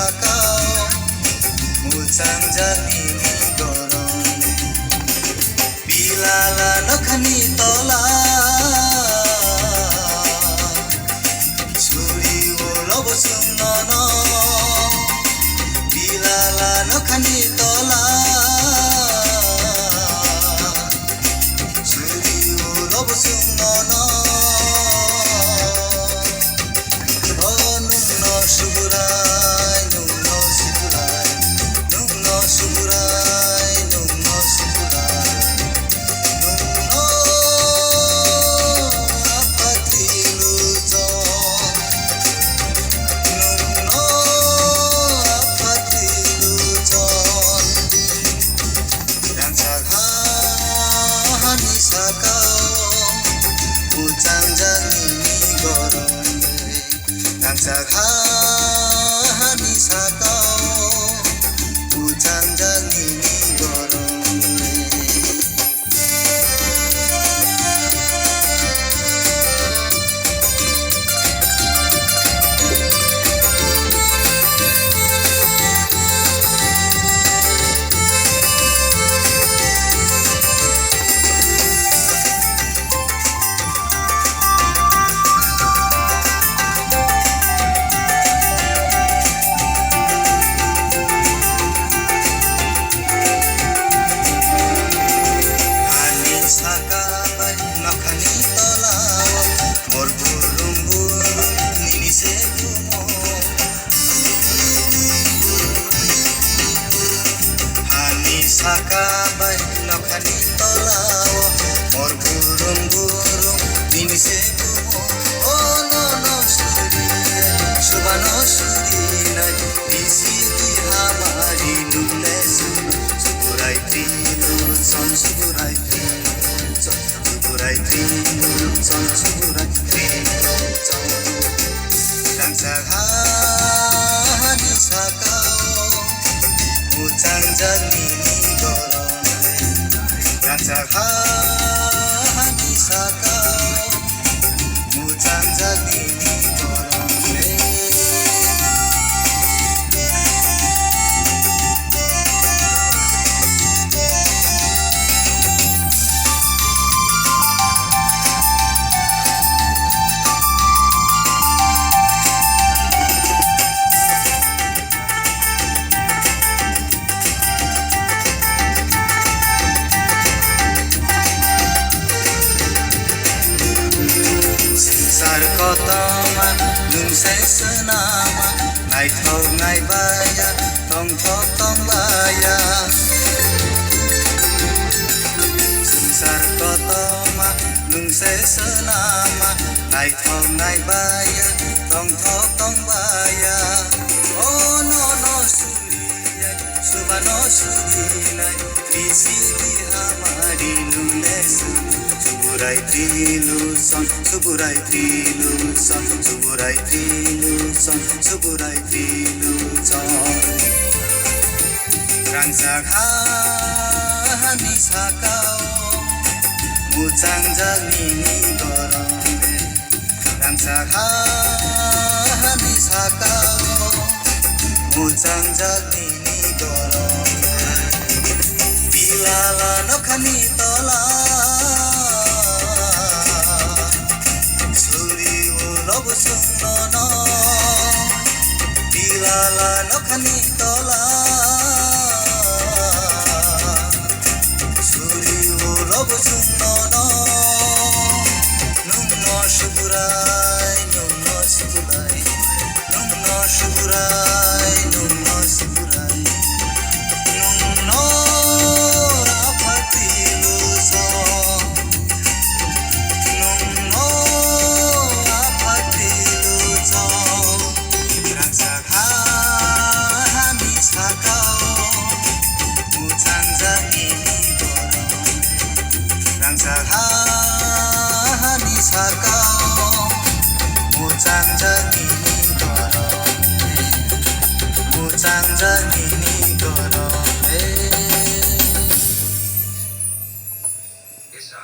sakao muchang jalini gorone bilala nokhani tola churi olobo sumnono bilala nokhani tola churi olobo sumnono Suburai, nungno suburai, nungno suburai, nungno suburai, nungno apatilu jon, nungno apatilu jon, dan saghani sakao, muchang jalini gorone, dan saghani sakao muchang jalini gorone Sakabai nokhani tolao mor burung binise kumo oh no suri subano suri nai bisi di hamari nule suburai trinu son suburai trinu son suburai trinu dan saghani sakao muchang jalini gorone dan saghani sakao muchang jalini gorone kotoma lungsai senama nai thau nai baya tong thok tong baya sangsar kotoma lungsai senama nai thau nai baya tong thok tong baya oh no suri subano suri nai bisi di hamari nule suburai trilu son suburai trilu son suburai trilu son suburai trilu son dan saghani sakao muchang jalini gorone dan saghani sakao muchang jalini gorone bilala nokhani tola lobo sumnono bilala nokhani tola suri lobo sumnono nungno suburai nungno suburai